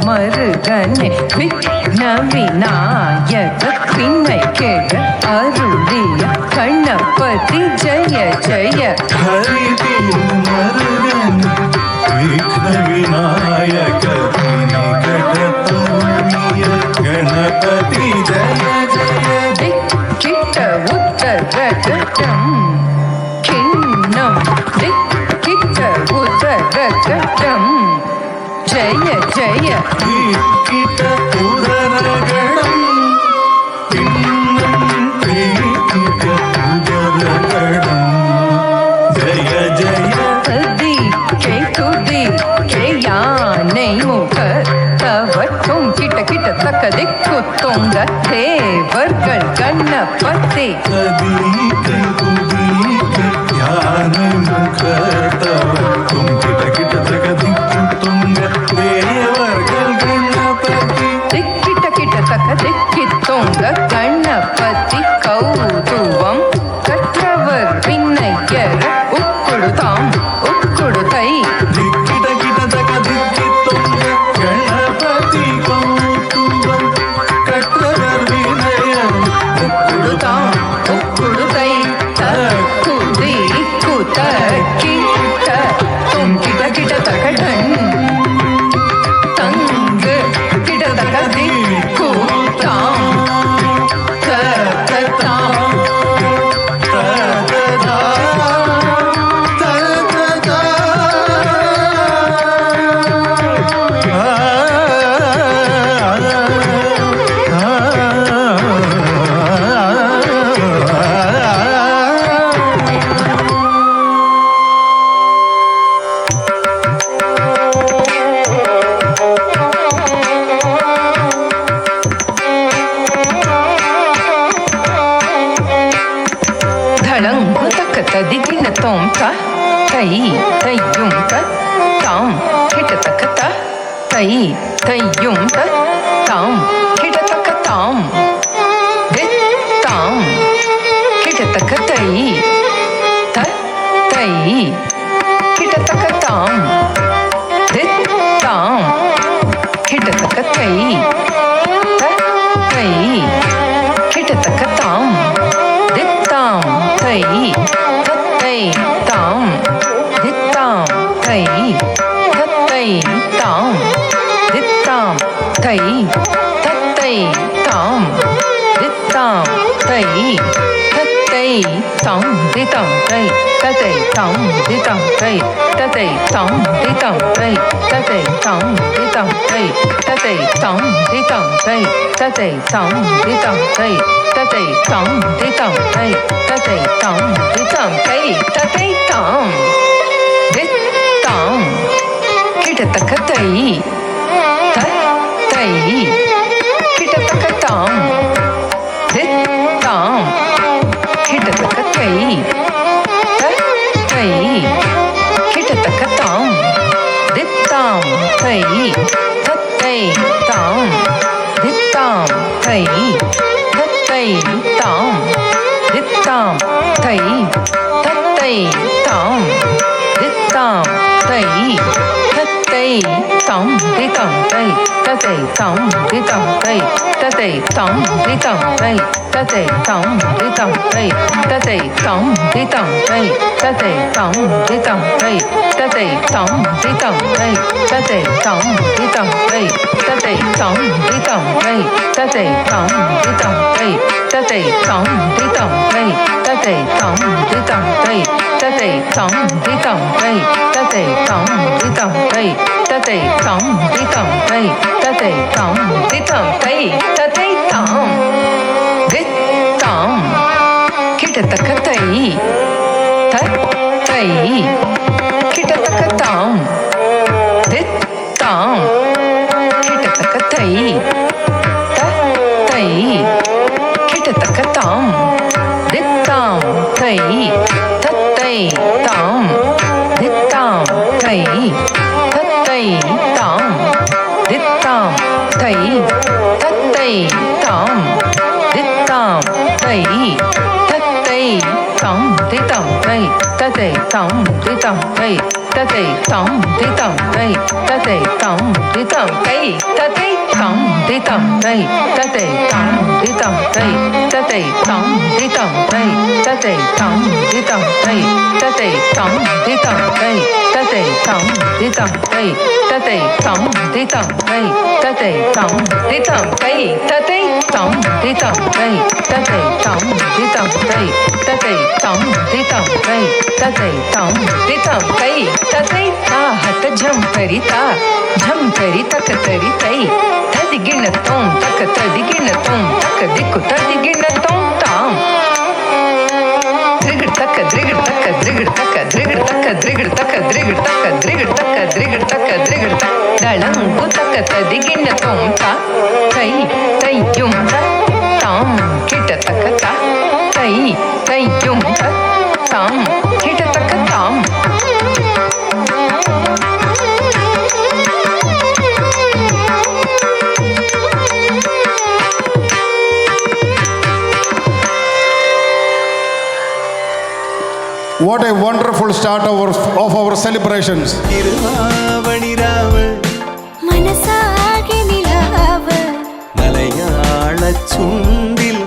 மருகனே விக்ன விநாயக பின்னை கேட அருளிய கணபதி ஜய ஜய. ஹரி மருகன் விக்ன விநாயக பின்னை கேட அருளிய கணபதி ஜய ஜய. திக்கிட்ட உத்தரகடம் கிண்ணம் திக்கிட்ட உத்தரகடம் ஜய ஜய. திக்கிட்ட உதரகடம் கிண்ணம் திக்கிட்ட உதரகடம் ஜய ஜய. கதி துதி யானை முக தவற்றும் கிட்ட கிட்ட தக்க திக்கு தொங்க தேவர்கள் கண்ணபதி. கதி துதி யானை முக தவற்றும் கிட்ட கிட்ட தக்க திக்கு தொங்க தேவர்கள் கண்ணபதி. திக்கிட்ட கிட்ட தக்க திக்கி தொங்க கண்ணபதி கௌதுவம் கற்றவர் விண்ணயர் உக்குடுதாம் உக்குடுதை. திக்கிட்ட கிட்ட தக்க திக்கி தொங்க கணபதி கௌதுவம் கற்றவர் வினயம் உக்குடுதாம் உக்குடுதை தக்குதி குத கிட்ட தொங்கிட கிட்ட தகடன் தங்கு கிட்ட தக திக்கு தாம் கததாம். தளங்கு தக்க ததிகின தோம் த தை தையும் த தாம் கிட்டத்தக்க த தை தையும் த தாம் கிட்டத்தக்க தாம் தாம் கிட்டத்தக்க தை த தை கிட்டத்தக்க தாம் தாம் கிட்டத்தக்க தை த தை கிட்டத்தக்க தாம் தித்தாம் தை தத்தை தாம் தித்தாம் தை தத்தை தாம் தித்தாம் தை தத்தை தாம் தித்தாம் தை தத்தை தாம் தித்தாம் தை தத்தை தாம் தித்தாம் தை தத்தை தாம் தித்தாம் தை தத்தை தாம் தித்தாம் தை தத்தை தாம் தித்தாம் தை தத்தை தாம் தித்தாம் தை தத்தை தாம் தித்தாம் தை தத்தை தாம் தித்தாம் தை தத்தை தாம் தித்தாம் கிட்டத்தக்க தை தை கிட்டத்தக்க தாம் தித்தாம் கிட்டத்தக்க தை தை கிட்டத்தக்க தாம் தித்தாம் தை தத்தை தாம் தித்தாம் தை தத்தை தாம் தித்தாம் தை தத்தை தாம் தித்தாம் தை தத்தை தாம் தித்தாம் தை तदै तं दितं तै तदै तं दितं तै तदै तं दितं तै तदै तं दितं तै तदै तं दितं तै तदै तं दितं तै तदै तं दितं तै तदै तं दितं तै तदै तं दितं तै तदै तं दितं तै तदै तं दितं तै तदै तं दितं तै तदै तं दितं तै तदै तं दितं तै तदै तं दितं तै तदै तं दितं किटतकतै तत्तै किटतकतं दितं किटतकतै तत्तै किटतकतं दितं तै तत्तै तं दितं तै तत्तै तं दितं तै तत्तै तं दितं तै तत्तै तं दितं तै तदै तं दितं तै तदै तं दितं तै तदै तं दितं तै तदै तं दितं तै तदै तं दितं तै तदै तं दितं तै तदै तं दितं तै तदै तं दितं तै तदै तं दितं तै तदै तं दितं तै तदै तं दितं तै तदै तं दितं तै तदै तं दितं तै तदै तं दितं तै तदै तं दितं तै तदै आहत झंपरिता तक तरी तै तदिगिण तों तक तदिगिण तों तक दिक्कु तदिगिण तों तां द्रिगड़ तक द्रिगड़ तक द्रिगड़ तक द्रिगड़ तक द्रिगड़ तक द्रिगड़ तक द्रिगड़ तक द्रिगड़ तक द्रिगड़ तक दळंगु तक तदिगिण तों ता तै तैयुं तां किट तक ता तै तैयुं तां किट तक तां What a wonderful start of our celebrations. തിരുവാവണിരാവ് മനസാകെ നിലാവ് മലയാള ചുണ്ടിൽ